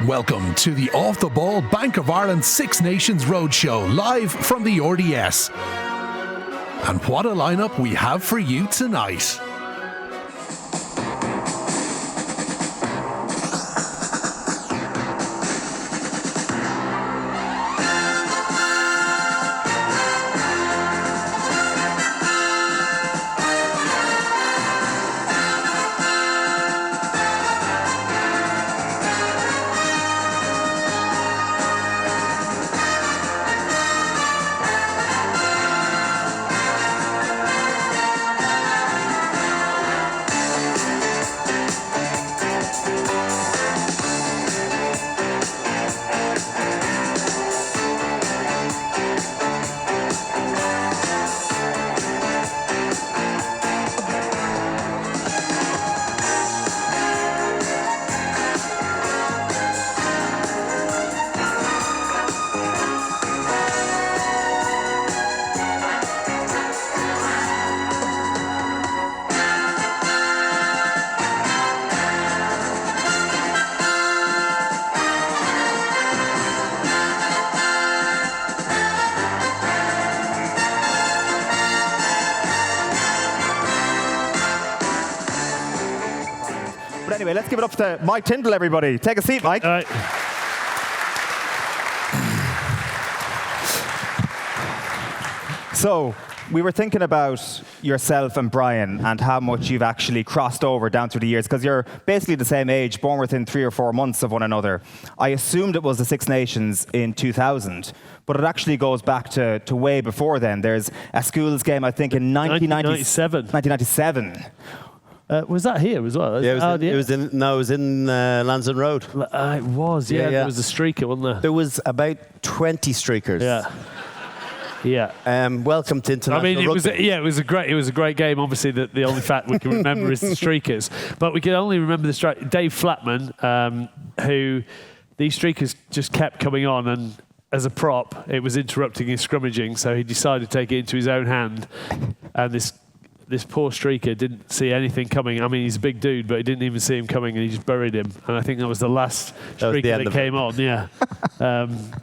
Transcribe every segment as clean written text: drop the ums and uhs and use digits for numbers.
Welcome to the Off the Ball Bank of Ireland Six Nations Roadshow, live from the RDS. And what a lineup we have for you tonight. Anyway, let's give it up to Mike Tindall, everybody. Take a seat, Mike. All right. So, we were thinking about yourself and Brian and how much you've actually crossed over down through the years, because you're basically the same age, born within 3 or 4 months of one another. I assumed it was the Six Nations in 2000, but it actually goes back to way before then. There's a schools game, I think, in 1997. 1997. Was that here as well? Yeah, it was in Lansdowne Road. It was, yeah. There was a streaker, wasn't there? There was about 20 streakers. Yeah. Welcome to international rugby. It was a great game. Obviously, the only fact we can remember is the streakers, but we can only remember the Dave Flatman, who these streakers just kept coming on, and as a prop, it was interrupting his scrummaging, so he decided to take it into his own hand, and this poor streaker didn't see anything coming. I mean, he's a big dude, but he didn't even see him coming, and he just buried him. And I think that was the last streaker that came on. Yeah,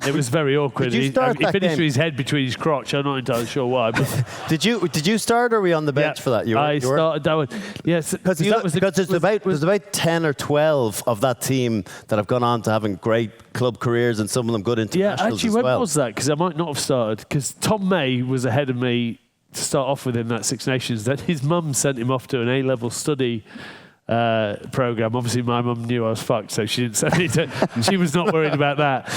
it was very awkward. He finished with his head between his crotch. I'm not entirely sure why. But Did you start, or were we on the bench for that? I started that one. Yes, because there's about 10 or 12 of that team that have gone on to having great club careers, and some of them good internationals Yeah, actually, as well. when was that? Because I might not have started. Because Tom May was ahead of me to start off with in that Six Nations. Then his mum sent him off to an A-level study program. Obviously, my mum knew I was fucked, so she didn't send me to. She was not worried about that.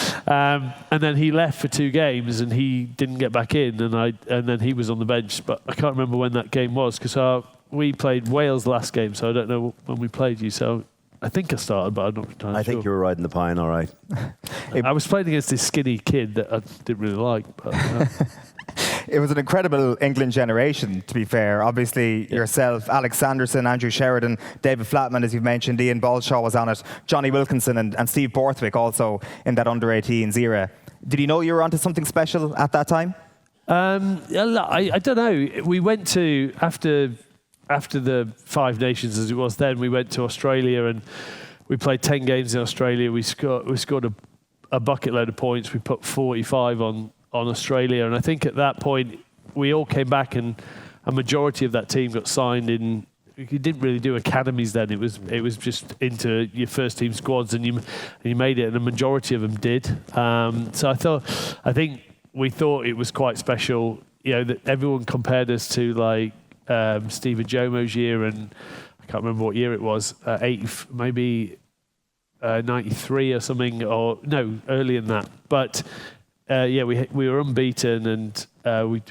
And then he left for 2 games, and he didn't get back in. And then he was on the bench, but I can't remember when that game was, because we played Wales last game, so I don't know when we played you. So I think I started, but I'm not entirely sure. I think you were riding the pine, all right. I was playing against this skinny kid that I didn't really like, but. It was an incredible England generation, to be fair. Obviously, yourself, Alex Sanderson, Andrew Sheridan, David Flatman, as you've mentioned, Ian Balshaw was on it, Johnny Wilkinson and Steve Borthwick also in that under-18s era. Did you know you were onto something special at that time? I don't know. We went to, after the 5 Nations as it was then, we went to Australia and we played 10 games in Australia. We scored a bucket load of points. We put 45 on Australia, and I think at that point we all came back, and a majority of that team got signed in. You didn't really do academies then. It was just into your first team squads, and you made it, and a majority of them did. So I think we thought it was quite special. You know, that everyone compared us to like Steve Ajomo's year, and I can't remember what year it was. Maybe 93 or something, or no, earlier than that, but. We were unbeaten, and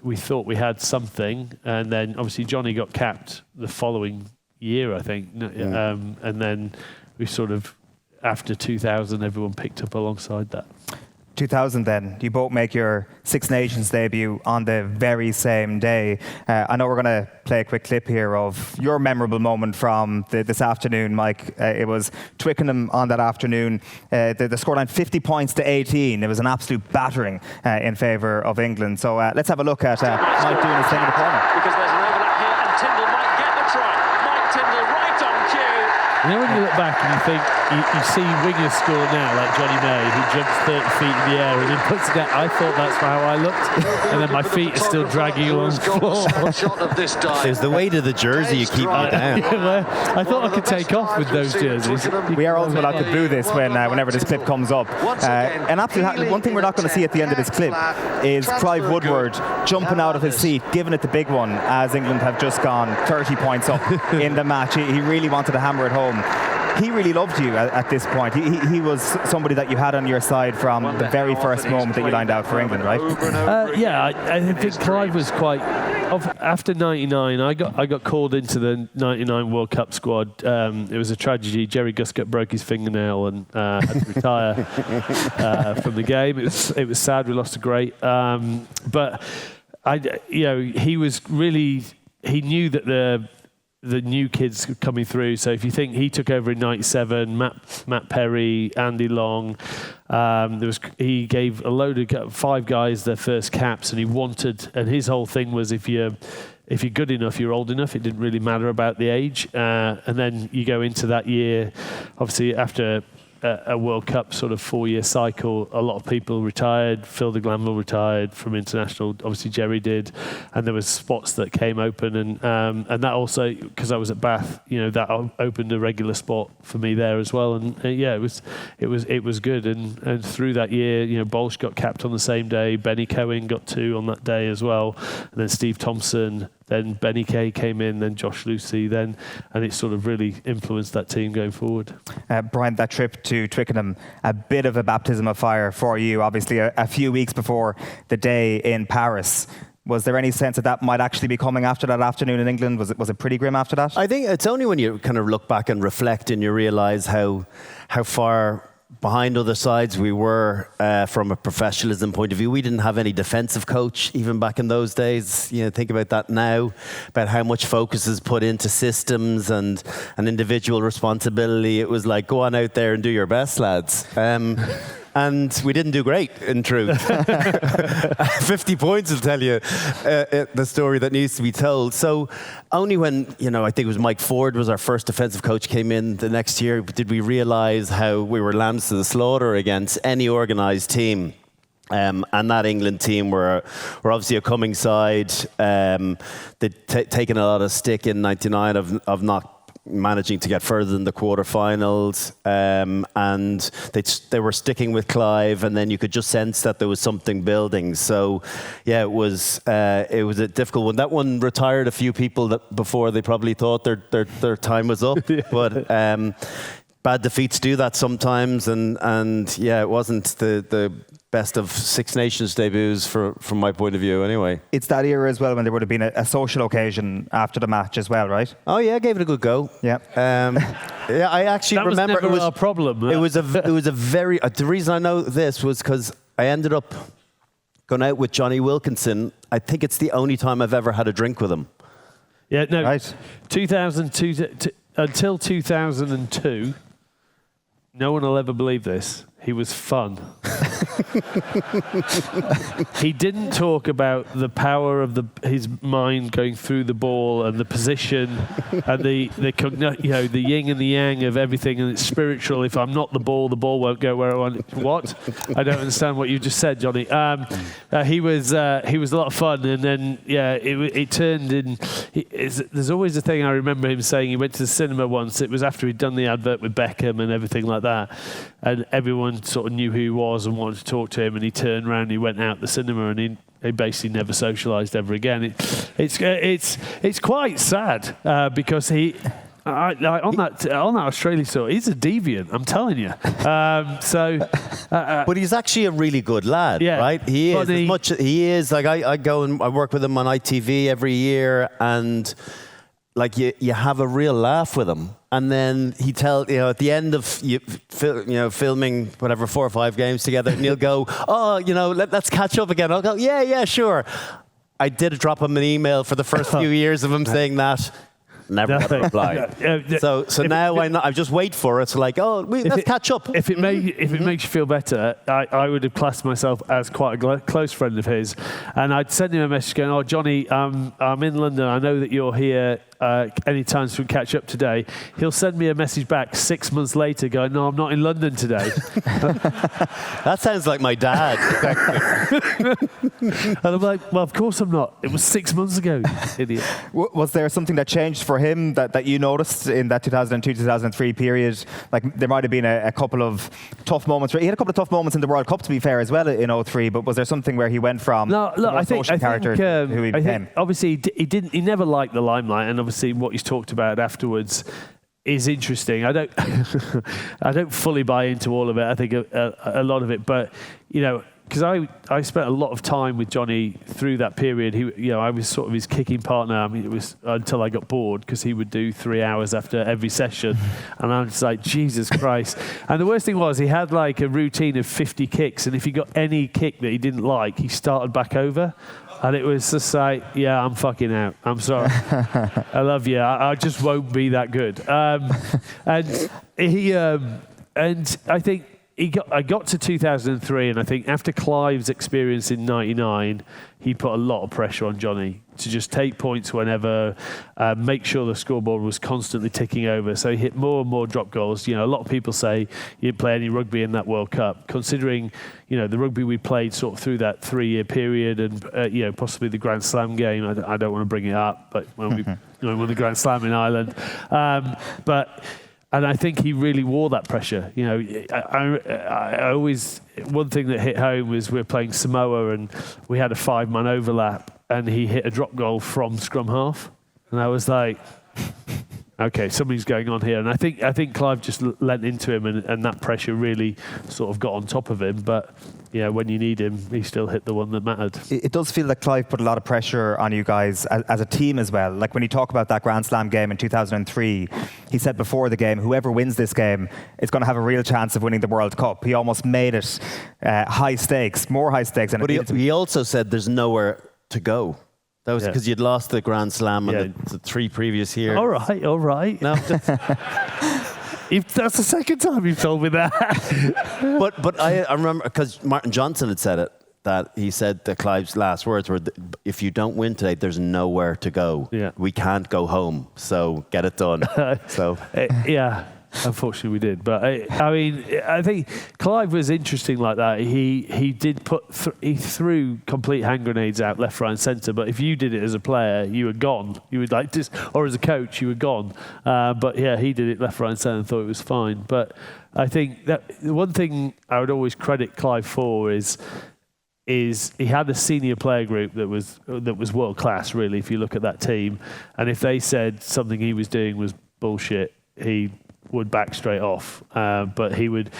we thought we had something, and then obviously Johnny got capped the following year, I think, and then we sort of, after 2000, everyone picked up alongside that. 2000 then, you both make your Six Nations debut on the very same day. I know we're going to play a quick clip here of your memorable moment from this afternoon, Mike. It was Twickenham on that afternoon. The scoreline 50 points to 18. It was an absolute battering in favour of England. So let's have a look at Mike doing his thing in the corner. Because there's an overlap here and Tindall might get the try. Mike Tindall right on cue. You know when you look back and you think, you see wingers score now, like Johnny May, who jumps 30 feet in the air and then puts it out. I thought that's how I looked, and then my feet are still dragging along the floor. There's the weight of the jersey you keep you down. I thought I could take off with those jerseys. We are also allowed to boo this whenever this clip comes up. And absolutely, one thing we're not going to see at the end of this clip is Clive Woodward jumping out of his seat, giving it the big one as England have just gone 30 points up in the match. He really wanted to hammer it home. He really loved you at this point. He was somebody that you had on your side from the very first moment that you lined out for England, right? I think Clive was quite. After '99, I got called into the '99 World Cup squad. It was a tragedy. Jerry Guscott broke his fingernail and had to retire from the game. It was sad. We lost a great. But he was really. He knew that the new kids coming through. So if you think he took over in '97, Matt Perry, Andy Long, he gave a load of 5 guys their first caps, and his whole thing was if you're good enough, you're old enough. It didn't really matter about the age. And then you go into that year, obviously after a World Cup sort of 4-year cycle, a lot of people retired. Phil de Glanville retired from international. Obviously Jerry did, and there was spots that came open, and that also, because I was at Bath, that opened a regular spot for me there as well. And it was good. And through that year, Bolsch got capped on the same day. Benny Cohen got 2 on that day as well, and then Steve Thompson. Then Benny Kay came in, then Josh Lucy, and it sort of really influenced that team going forward. Brian, that trip to Twickenham, a bit of a baptism of fire for you, obviously a few weeks before the day in Paris. Was there any sense that might actually be coming after that afternoon in England? Was it pretty grim after that? I think it's only when you kind of look back and reflect and you realise how far behind other sides we were from a professionalism point of view. We didn't have any defensive coach even back in those days. Think about that now, about how much focus is put into systems and individual responsibility. It was like, go on out there and do your best, lads. And we didn't do great, in truth. 50 points will tell you the story that needs to be told. So only when, I think it was Mike Ford was our first defensive coach, came in the next year, did we realise how we were lambs to the slaughter against any organised team. And that England team were obviously a coming side. They'd taken a lot of stick in '99 of not managing to get further than the quarterfinals, and they were sticking with Clive, and then you could just sense that there was something building. So, it was a difficult one. That one retired a few people before they probably thought their time was up. But bad defeats do that sometimes, and it wasn't the best of Six Nations debuts from my point of view anyway. It's that era as well when there would have been a social occasion after the match as well, right? Oh yeah, gave it a good go. Yeah. I actually remember it was our problem. It was a very the reason I know this was because I ended up going out with Johnny Wilkinson. I think it's the only time I've ever had a drink with him. Yeah, no. Right. 2002 until 2002, no one will ever believe this. He was fun. He didn't talk about the power of his mind going through the ball and the position and the yin and the yang of everything, and it's spiritual. If I'm not the ball won't go where I want it. What? I don't understand what you just said, Johnny. He was a lot of fun, and then it turned in. There's always a thing I remember him saying. He went to the cinema once. It was after he'd done the advert with Beckham and everything like that, and everyone sort of knew who he was and wanted to talk to him, and he turned around and he went out the cinema, and he basically never socialised ever again. It's quite sad because on that Australia tour, he's a deviant, I'm telling you. But he's actually a really good lad, right? He is. As much he is. Like I go and I work with him on ITV every year, and like you have a real laugh with him. And then he at the end of filming whatever 4 or 5 games together, and he'll go, let's catch up again. I'll go, yeah, sure. I did drop him an email for the first few years of him saying that. Never reply. So now I just wait for it. So let's catch up. If it makes you feel better, I would have classed myself as quite a close friend of his, and I'd send him a message going, "Oh, Johnny, I'm in London. I know that you're here. any times we catch up today, he'll send me a message back 6 months later going, no, I'm not in London today. That sounds like my dad. And I'm like, well, of course I'm not. It was 6 months ago, idiot. Was there something that changed for him that you noticed in that 2002-2003 period? Like there might have been a couple of tough moments. He had a couple of tough moments in the World Cup, to be fair, as well in 2003. But was there something where he went from social character to who he became? Obviously, he never liked the limelight, and obviously what he's talked about afterwards is interesting. I don't fully buy into all of it. I think a lot of it, but because I spent a lot of time with Johnny through that period. I was sort of his kicking partner. I mean, it was until I got bored because he would do 3 hours after every session, and I was just like, Jesus Christ. And the worst thing was he had like a routine of 50 kicks, and if he got any kick that he didn't like, he started back over. And it was just like, yeah, I'm fucking out. I'm sorry. I love you. I just won't be that good. And I think I got to 2003, and I think after Clive's experience in '99, he put a lot of pressure on Johnny to just take points whenever, make sure the scoreboard was constantly ticking over. So he hit more and more drop goals. A lot of people say he didn't play any rugby in that World Cup, considering the rugby we played sort of through that 3-year period, and possibly the Grand Slam game. I don't want to bring it up, but when we won the Grand Slam in Ireland, And I think he really wore that pressure. I always, one thing that hit home was we were playing Samoa and we had a 5-man overlap and he hit a drop goal from scrum half. And I was like, okay, something's going on here. And I think Clive just lent into him and that pressure really sort of got on top of him. But when you need him, he still hit the one that mattered. It does feel like Clive put a lot of pressure on you guys as a team as well. Like when you talk about that Grand Slam game in 2003, he said before the game, whoever wins this game is going to have a real chance of winning the World Cup. He almost made it high stakes, more high stakes. But he also said there's nowhere to go. That was because you'd lost the Grand Slam and the 3 previous years. All right. No, that's the second time you've told me that. but I remember because Martin Johnson had said it, that he said that Clive's last words were, if you don't win today, there's nowhere to go. Yeah. We can't go home, so get it done. Unfortunately, we did. But I think Clive was interesting like that. He did he threw complete hand grenades out left, right, and centre. But if you did it as a player, you were gone. You would or as a coach, you were gone. But he did it left, right, and centre and thought it was fine. But I think that the one thing I would always credit Clive for is he had a senior player group that was world class. Really, if you look at that team, and if they said something he was doing was bullshit, he would back straight off, but he would.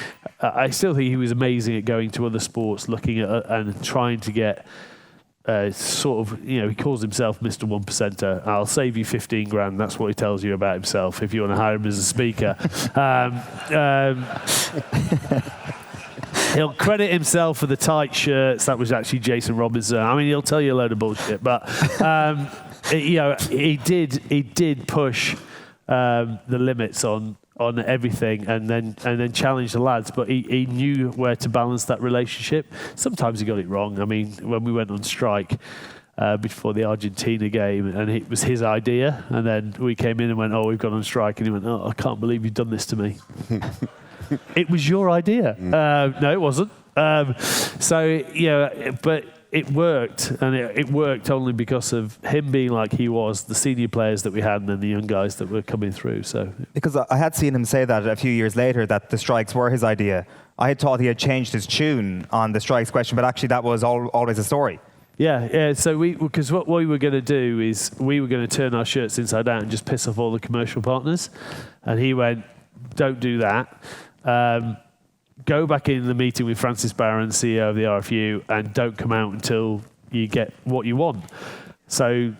I still think he was amazing at going to other sports, looking at and trying to get sort of. He calls himself Mr. 1%er. I'll save you 15 grand. That's what he tells you about himself if you want to hire him as a speaker. He'll credit himself for the tight shirts. That was actually Jason Robinson. I mean, he'll tell you a load of bullshit, but he did push the limits on everything, and then challenge the lads. But he knew where to balance that relationship. Sometimes he got it wrong. I mean, when we went on strike before the Argentina game, and it was his idea, and then we came in and went, "Oh, we've gone on strike," and he went, "Oh, I can't believe you've done this to me." It was your idea. No, it wasn't. But it worked, and it worked only because of him being like he was, the senior players that we had, and then the young guys that were coming through. So, because I had seen him say that a few years later, that the strikes were his idea. I had thought he had changed his tune on the strikes question, but actually that was always a story. Yeah. So because what we were going to do is we were going to turn our shirts inside out and just piss off all the commercial partners, and he went, "Don't do that. Go back in the meeting with Francis Barron, CEO of the RFU, and don't come out until you get what you want." So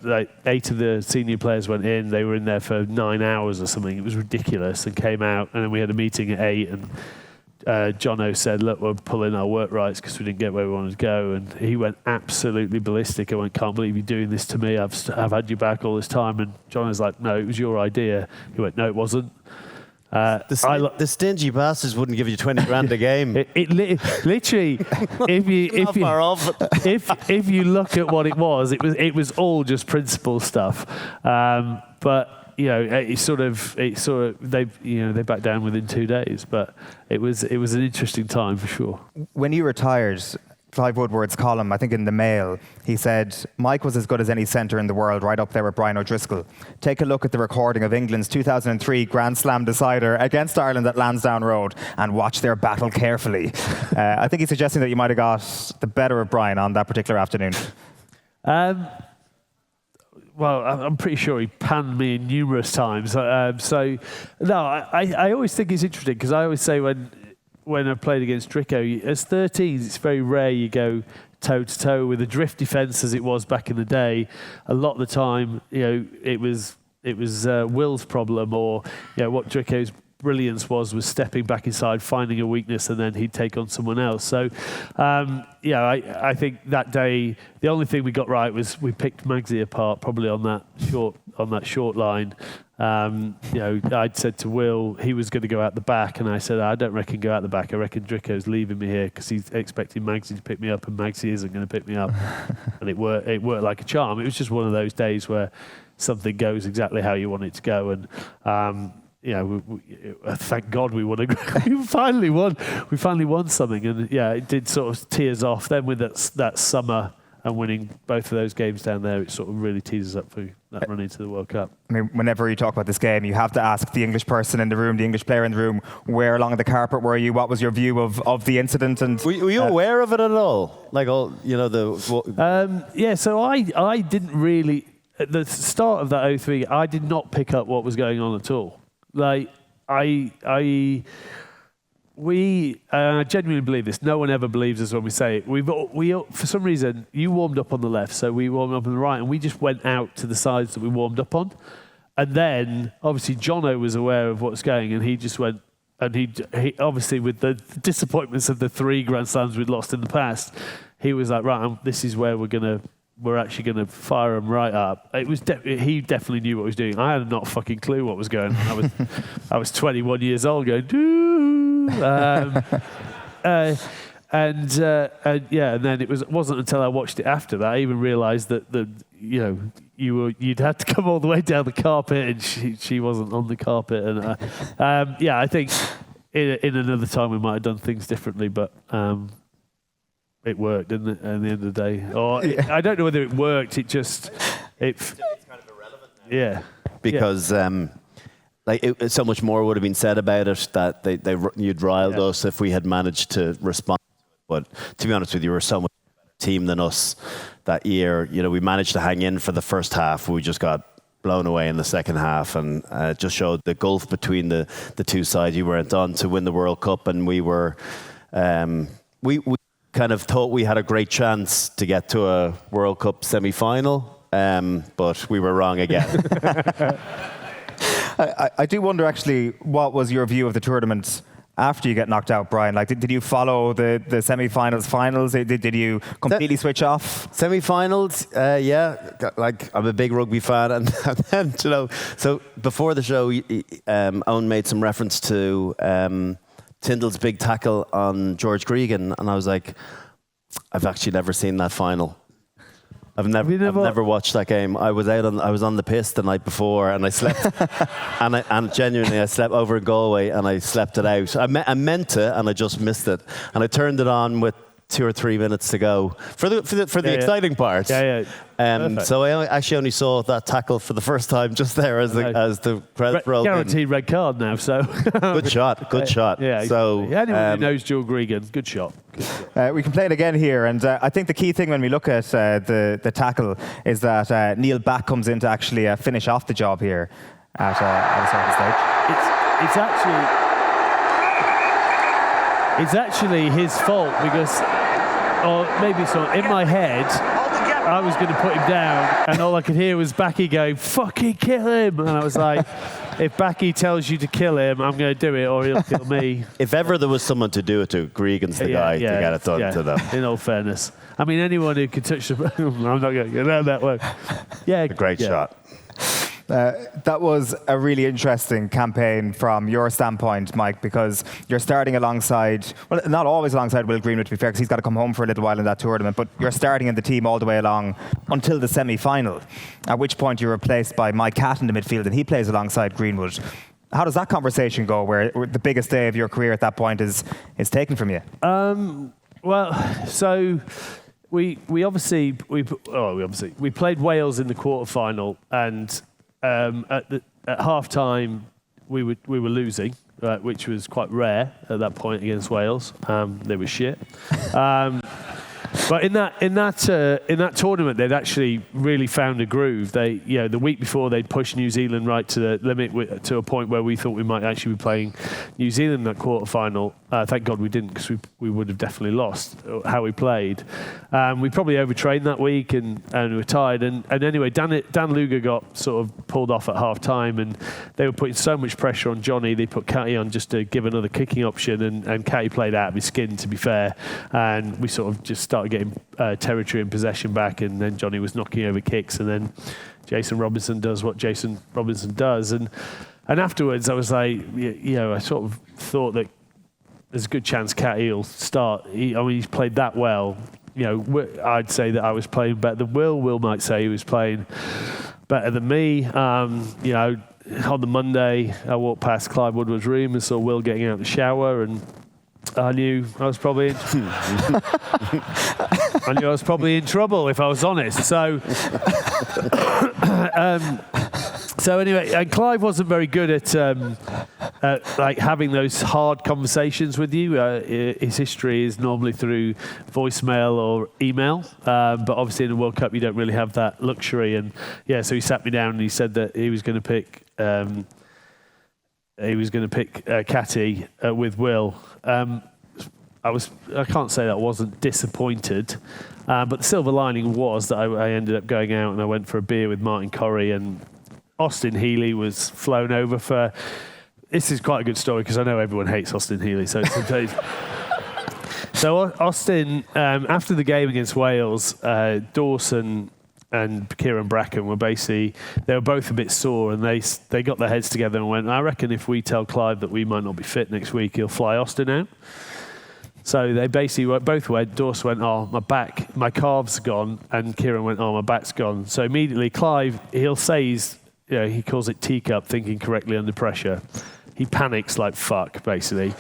8 of the senior players went in. They were in there for 9 hours or something. It was ridiculous, and came out. And then we had a meeting at 8, and Jono said, "Look, we're pulling our work rights because we didn't get where we wanted to go." And he went absolutely ballistic. I went, "Can't believe you're doing this to me. I've had you back all this time." And Jono's like, "No, it was your idea." He went, "No, it wasn't." The stingy bastards wouldn't give you 20 grand a game. Literally, if you look at what it was all just principle stuff. But they backed down within 2 days. But it was an interesting time for sure. When you retired, Clive Woodward's column, I think in the Mail, he said, Mike was as good as any centre in the world, right up there with Brian O'Driscoll. Take a look at the recording of England's 2003 Grand Slam decider against Ireland at Lansdowne Road and watch their battle carefully. I think he's suggesting that you might have got the better of Brian on that particular afternoon. Well, I'm pretty sure he panned me numerous times. I always think it's interesting because I always say when I played against Dricko, as 13s, it's very rare you go toe-to-toe with a drift defence as it was back in the day. A lot of the time, it was Will's problem, or what Dricko's brilliance was stepping back inside, finding a weakness, and then he'd take on someone else. So, I think that day the only thing we got right was we picked Magsy apart, probably on that short line. I'd said to Will he was going to go out the back, and I said I don't reckon go out the back. I reckon Dricko's leaving me here because he's expecting Magsy to pick me up, and Magsy isn't going to pick me up. And it worked like a charm. It was just one of those days where something goes exactly how you want it to go, and thank God we won. We finally won. We finally won something, and it did sort of tears off. Then with that summer and winning both of those games down there, it sort of really teases up for that run into the World Cup. I mean, whenever you talk about this game, you have to ask the English person in the room, the English player in the room, where along the carpet were you? What was your view of the incident? And were you aware of it at all? So I didn't really at the start of that 03. I did not pick up what was going on at all. I genuinely believe this. No one ever believes us when we say it. We for some reason, you warmed up on the left, so we warmed up on the right, and we just went out to the sides that we warmed up on. And then, obviously, Jono was aware of what's going, and he just went, and he obviously, with the disappointments of the 3 Grand Slams we'd lost in the past, he was like, right, this is where we're actually going to fire him right up. It was he definitely knew what he was doing. I had not a fucking clue what was going on. I was 21 years old going, doo. And then it wasn't until I watched it after that I even realised that you'd had to come all the way down the carpet, and she wasn't on the carpet. And I think in another time we might have done things differently, but. It worked, didn't it, at the end of the day? Or I don't know whether it worked. It's kind of irrelevant now. Yeah. Because so much more would have been said about it that you'd riled us if we had managed to respond. But to be honest with you, we were so much better team than us that year. We managed to hang in for the first half. We just got blown away in the second half, and it just showed the gulf between the two sides. You went on to win the World Cup, and we were we kind of thought we had a great chance to get to a World Cup semi-final, but we were wrong again. I do wonder, actually, what was your view of the tournament after you get knocked out, Brian? Did you follow the semi-finals, finals? Did you completely switch off? Semi-finals, I'm a big rugby fan, and then so before the show, Eoin made some reference to Tindall's big tackle on George Gregan, and I was like, I've actually never seen that final. I've never watched that game. I was on the piss the night before, and I slept, and genuinely I slept over in Galway, and I slept it out. I meant to, and I just missed it, and I turned it on with 2 or 3 minutes to go for the exciting part. So I actually only saw that tackle for the first time just there as the credits rolled. Guaranteed red card now. So good shot. Yeah. So anyone who knows Joe Gregan, good shot. We can play it again here, and I think the key thing when we look at the tackle is that Neil Back comes in to actually finish off the job here at a certain stage. It's actually his fault because, or maybe so, in my head, I was going to put him down, and all I could hear was Backy going, fucking kill him. And I was like, if Backy tells you to kill him, I'm going to do it, or he'll kill me. If ever there was someone to do it to, Gregan's the guy to get it done to them. In all fairness. I mean, anyone who can touch the... I'm not going to go down that way. Yeah. A great shot. That was a really interesting campaign from your standpoint, Mike, because you're starting alongside, well, not always alongside Will Greenwood, to be fair, because he's got to come home for a little while in that tournament, but you're starting in the team all the way along until the semi-final, at which point you're replaced by Mike Catt in the midfield, and he plays alongside Greenwood. How does that conversation go, where the biggest day of your career at that point is taken from you? So we played Wales in the quarterfinal, and at half time we were losing, which was quite rare at that point against Wales. They were shit. But in that tournament, they'd actually really found a groove. The week before, they'd pushed New Zealand right to the limit to a point where we thought we might actually be playing New Zealand in that quarterfinal. Thank God we didn't, because we would have definitely lost how we played. We probably overtrained that week and we were tired. And anyway, Dan Luger got sort of pulled off at half time, and they were putting so much pressure on Johnny. They put Catty on just to give another kicking option, and Catty played out of his skin, to be fair. And we sort of just started getting territory and possession back, and then Johnny was knocking over kicks, and then Jason Robinson does what Jason Robinson does. And afterwards, I was like, I sort of thought that there's a good chance Catty will start. He's played that well. I'd say that I was playing better than Will. Will might say he was playing better than me. On the Monday, I walked past Clive Woodward's room and saw Will getting out of the shower, and I knew I was probably in trouble, if I was honest. So anyway, and Clive wasn't very good at like having those hard conversations with you. His history is normally through voicemail or email, but obviously in the World Cup you don't really have that luxury. And so he sat me down and he said that he was going to pick Catty with Will. I can't say that I wasn't disappointed, but the silver lining was that I ended up going out and I went for a beer with Martin Corrie, and Austin Healey was flown over for. This is quite a good story because I know everyone hates Austin Healey, so so Austin, after the game against Wales, Dawson and Kieran Bracken were both a bit sore, and they got their heads together and went, I reckon if we tell Clive that we might not be fit next week, he'll fly Austin out. So they basically both went. Dawson went, oh, my back, my calf's gone, and Kieran went, oh, my back's gone. So immediately Clive, he'll say he calls it teacup, thinking correctly under pressure. He panics like fuck, basically.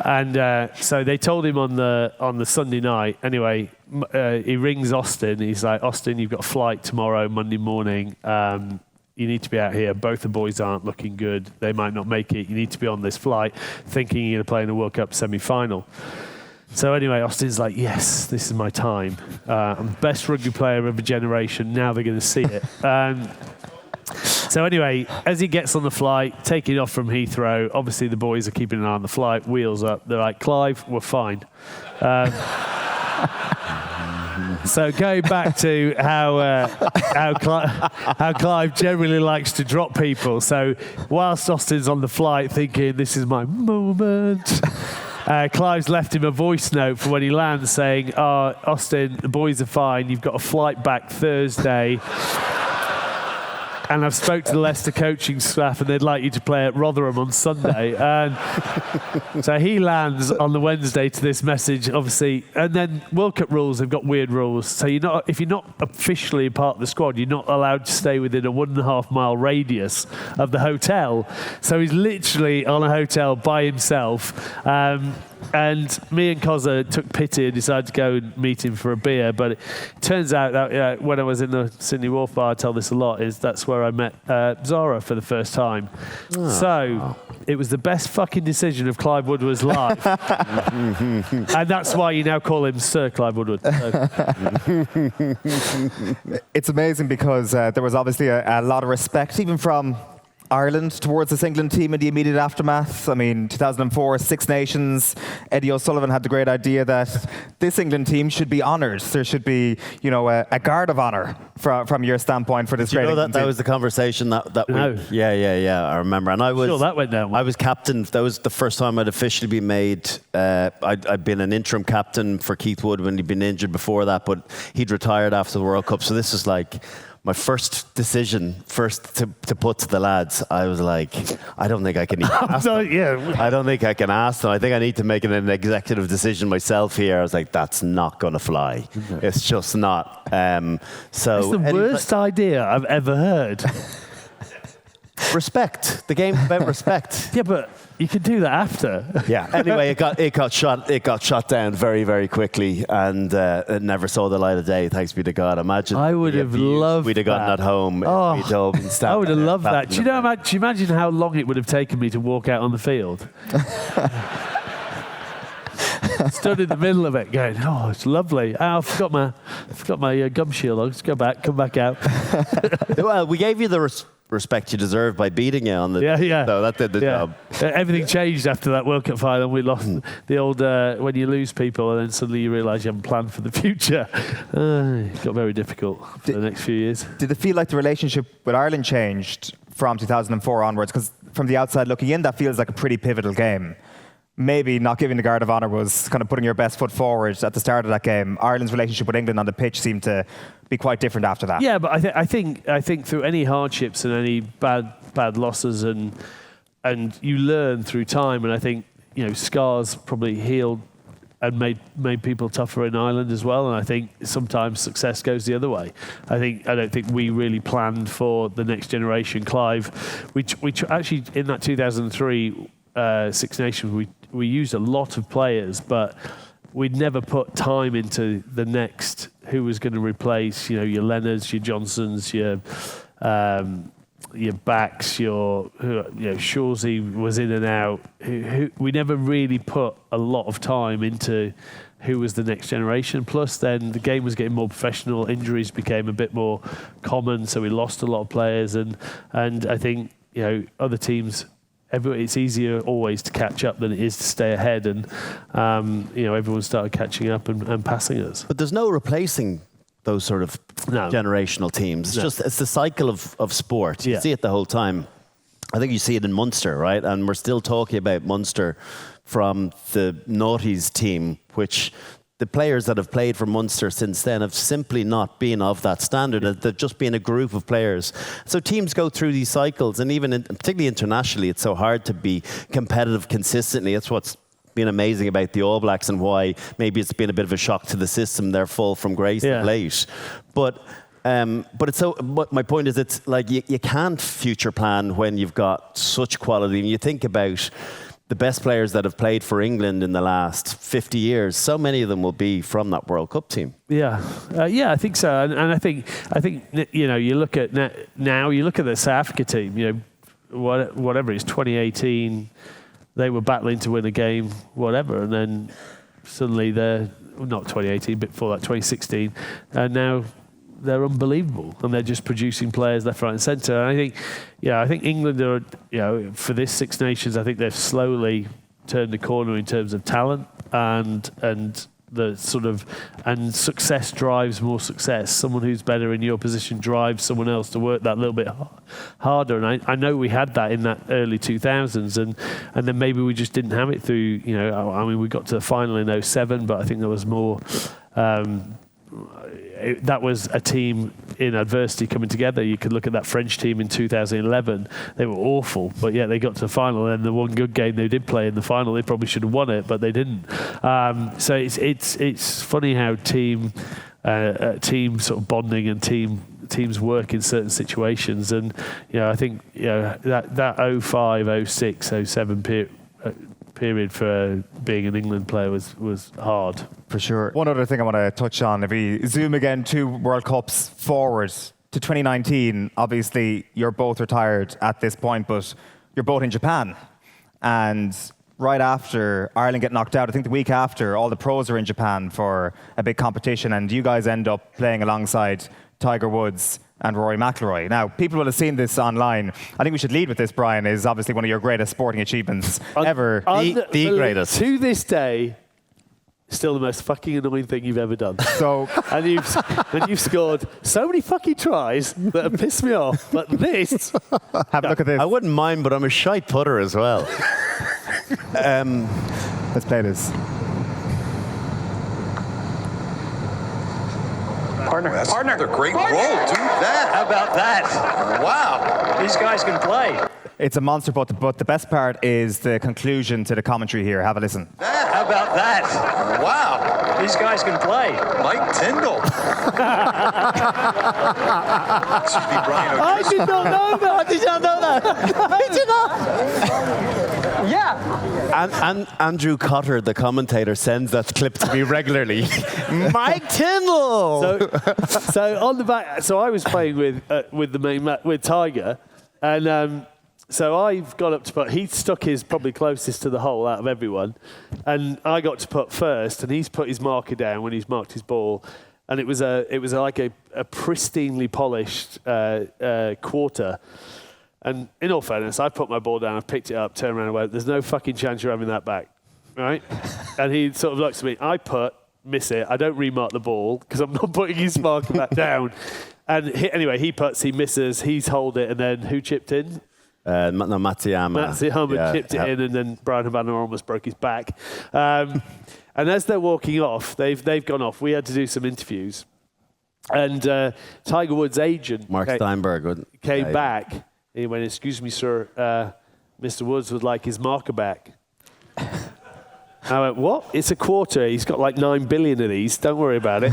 And so they told him on the Sunday night. Anyway, he rings Austin. He's like, Austin, you've got a flight tomorrow, Monday morning. You need to be out here. Both the boys aren't looking good. They might not make it. You need to be on this flight, thinking you're going to play in a World Cup semi-final. So anyway, Austin's like, yes, this is my time. I'm the best rugby player of a generation. Now they're going to see it. So anyway, as he gets on the flight, taking off from Heathrow, obviously the boys are keeping an eye on the flight, wheels up. They're like, Clive, we're fine. So going back to how Clive generally likes to drop people. So whilst Austin's on the flight thinking, this is my moment, Clive's left him a voice note for when he lands saying, oh, Austin, the boys are fine. You've got a flight back Thursday. And I've spoke to the Leicester coaching staff and they'd like you to play at Rotherham on Sunday. And so he lands on the Wednesday to this message, obviously. And then World Cup rules, they've got weird rules. So if you're not officially part of the squad, you're not allowed to stay within a 1.5 mile radius of the hotel. So he's literally on a hotel by himself. And me and Cozza took pity and decided to go and meet him for a beer. But it turns out that when I was in the Sydney Wharf bar, I tell this a lot, that's where I met Zara for the first time. Oh. So it was the best fucking decision of Clive Woodward's life. And that's why you now call him Sir Clive Woodward. It's amazing because there was obviously a lot of respect, even from Ireland towards this England team in the immediate aftermath. I mean, 2004, Six Nations. Eddie O'Sullivan had the great idea that this England team should be honoured. There should be, a guard of honour from your standpoint for this great England team. That was the conversation that we... No. Yeah, I remember. And I was... Sure, that went down. I was captain. That was the first time I'd officially been made... I'd been an interim captain for Keith Wood when he'd been injured before that, but he'd retired after the World Cup. So this is like... my first decision, to put to the lads, I was like, I don't think I can even ask them. I don't think I can ask them. I think I need to make an executive decision myself here. I was like, that's not going to fly. It's just not. So it's the worst idea I've ever heard. Respect. The game's about respect. Yeah, but you can do that after. Yeah. Anyway, it got shot down very, very quickly, and it never saw the light of day. Thanks be to God. Imagine. I would have loved. We'd have gotten at home. Oh, we'd all been I would have loved that. Do you imagine how long it would have taken me to walk out on the field? Stood in the middle of it, going, "Oh, it's lovely. Oh, I forgot my gum shield on. Let's come back out." Well, we gave you the respect you deserve by beating you on the. Yeah. So that did the job. Everything changed after that World Cup final. We lost the old when you lose people and then suddenly you realise you haven't planned for the future. It got very difficult for the next few years. Did it feel like the relationship with Ireland changed from 2004 onwards? Because from the outside looking in, that feels like a pretty pivotal game. Maybe not giving the guard of honour was kind of putting your best foot forward at the start of that game. Ireland's relationship with England on the pitch seemed to be quite different after that. Yeah, but I think through any hardships and any bad losses and you learn through time, and I think scars probably healed and made people tougher in Ireland as well. And I think sometimes success goes the other way. I don't think we really planned for the next generation. Clive, we actually in that 2003 Six Nations we used a lot of players, but we'd never put time into the next who was going to replace, your Leonards, your Johnsons, your backs, Shawsey was in and out. We never really put a lot of time into who was the next generation. Plus, then the game was getting more professional. Injuries became a bit more common, so we lost a lot of players. And I think other teams. It's easier always to catch up than it is to stay ahead, and everyone started catching up and passing us. But there's no replacing those sort of generational teams. It's the cycle of sport. You see it the whole time. I think you see it in Munster, right? And we're still talking about Munster from the noughties team, which the players that have played for Munster since then have simply not been of that standard. They've just been a group of players. So teams go through these cycles, and particularly internationally, it's so hard to be competitive consistently. That's what's been amazing about the All Blacks and why maybe it's been a bit of a shock to the system, their fall from grace of late. But my point is, it's like you can't future plan when you've got such quality. And you think about the best players that have played for England in the last 50 years, so many of them will be from that World Cup team. Yeah, I think so. And I think you look at now, you look at the South Africa team, whatever it is, 2018, they were battling to win a game, whatever, and then suddenly they're, not 2018, but before that, 2016, and now they're unbelievable, and they're just producing players left, right, and centre. And I think England are, for this Six Nations, I think they've slowly turned the corner in terms of talent and the sort of, and success drives more success. Someone who's better in your position drives someone else to work that little bit harder. And I know we had that in that early 2000s, and then maybe we just didn't have it through. We got to the final in 2007, but I think there was more. That was a team in adversity coming together. You could look at that French team in 2011. They were awful, but yet they got to the final. And the one good game they did play in the final, they probably should have won it, but they didn't. So it's funny how team sort of bonding and teams work in certain situations. And I think that 05, 06, 07 period for being an England player was hard. For sure. One other thing I want to touch on, if we zoom again 2 World Cups forward to 2019, obviously you're both retired at this point, but you're both in Japan. And right after Ireland get knocked out, I think the week after, all the pros are in Japan for a big competition, and you guys end up playing alongside Tiger Woods and Rory McIlroy. Now, people will have seen this online. I think we should lead with this, Brian, is obviously one of your greatest sporting achievements ever. The greatest. To this day, still the most fucking annoying thing you've ever done. So, and you've scored so many fucking tries that have pissed me off. But this, have a look at this. I wouldn't mind, but I'm a shite putter as well. Let's play this. Par That's Partner. another great roll. Do that. How about that? Wow. These guys can play. It's a monster, but the best part is the conclusion to the commentary here. Have a listen. How about that? Wow. These guys can play. Mike Tindall. Should be Brian I O'Driscoll. did not know that. I did not know that. I did not. Yeah. And Andrew Cotter, the commentator, sends that clip to me regularly. Mike Tindall. So on the back, so I was playing with the main with Tiger, and so I've got up to putt. He stuck his probably closest to the hole out of everyone, and I got to putt first, and he's put his marker down when he's marked his ball, and it was like a pristinely polished quarter. And in all fairness, I put my ball down, I picked it up, turned around and went, there's no fucking chance you're having that back, right? And he sort of looks at me, I putt, miss it, I don't remark the ball because I'm not putting his marker back down. And anyway, he putts, he misses, he's holed it, and then who chipped in? Matsuyama. Matsuyama chipped it in, and then Brian Havana almost broke his back. And as they're walking off, they've gone off. We had to do some interviews. And Tiger Woods' agent, Mark Steinberg, came back. He went, excuse me, sir, Mr. Woods would like his marker back. I went, what? It's a quarter. He's got like 9 billion of these. Don't worry about it.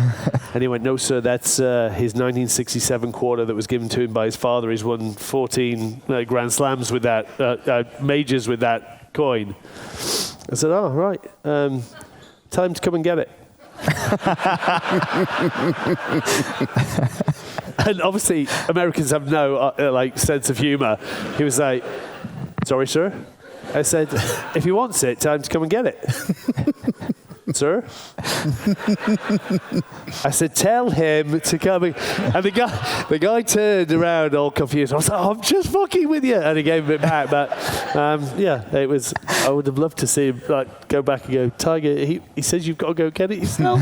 And he went, no, sir, that's his 1967 quarter that was given to him by his father. He's won 14 Grand Slams with that, majors with that coin. I said, oh, right. Time to come and get it. And obviously, Americans have no sense of humour. He was like, sorry, sir? I said, if he wants it, time to come and get it. Sir? I said, tell him to come in. And the guy turned around all confused. I was like, oh, I'm just fucking with you. And he gave him it back. But it was, I would have loved to see him go back and go, Tiger, he says you've got to go get it yourself.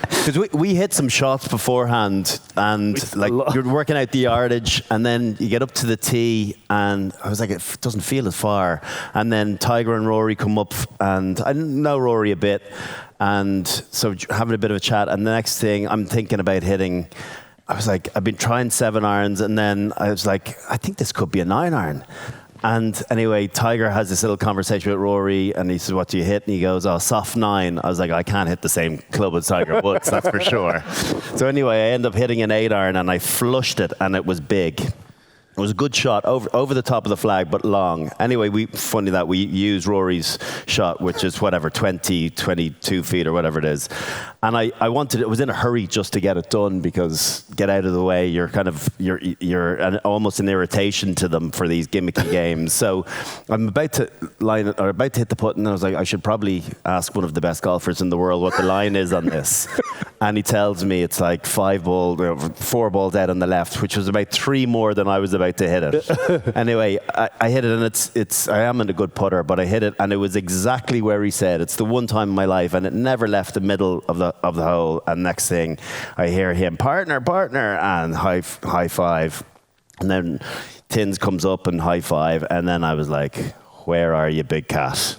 Because we hit some shots beforehand, and you're working out the yardage, and then you get up to the tee, and I was like, it doesn't feel as far. And then Tiger and Rory come up, and I know Rory a bit, and so having a bit of a chat. And the next thing, I'm thinking about hitting. I was like, I've been trying 7 irons, and then I was like, I think this could be a 9 iron. And anyway, Tiger has this little conversation with Rory, and he says, what do you hit? And he goes, oh, soft 9. I was like, I can't hit the same club as Tiger Woods, that's for sure. So anyway, I ended up hitting an 8 iron, and I flushed it, and it was big. It was a good shot, over the top of the flag, but long. Anyway, funny that we used Rory's shot, which is 22 feet or whatever it is. And I was in a hurry just to get it done, because get out of the way, you're almost an irritation to them for these gimmicky games. So I'm about to hit the putt, and I was like, I should probably ask one of the best golfers in the world what the line is on this. And he tells me it's like 4 balls out on the left, which was about 3 more than I was about to hit it. Anyway, I hit it, and I am a good putter, but I hit it, and it was exactly where he said. It's the one time in my life, and it never left the middle of the hole. And next thing, I hear him, partner, and high five. And then Tins comes up and high five, and then I was like, where are you, big cat?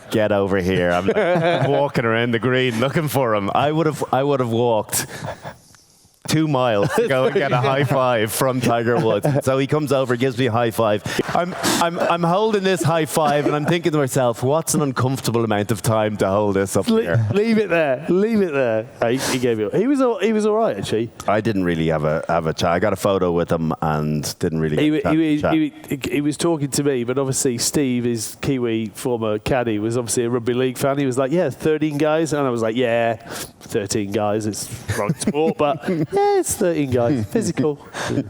Get over here. I'm walking around the green looking for him. I would have walked 2 miles to go and get a high five from Tiger Woods. So he comes over, gives me a high five. I'm holding this high five, and I'm thinking to myself, what's an uncomfortable amount of time to hold this up here? Leave it there. He gave you. He was all right, actually. I didn't really have a chat. I got a photo with him and didn't really chat. He was talking to me, but obviously Steve, his Kiwi former caddy, was obviously a rugby league fan. He was like, yeah, 13 guys. And I was like, yeah, 13 guys. It's wrong sport, but yeah, it's 13 guys. Physical. He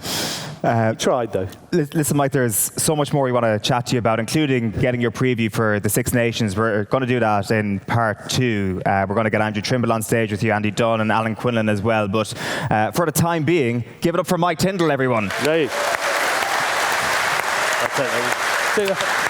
tried, though. Listen, Mike, there's so much more we want to chat to you about, including getting your preview for the Six Nations. We're going to do that in part 2. We're going to get Andrew Trimble on stage with you, Andy Dunn and Alan Quinlan as well. But for the time being, give it up for Mike Tindall, everyone. Right. That's it. See that?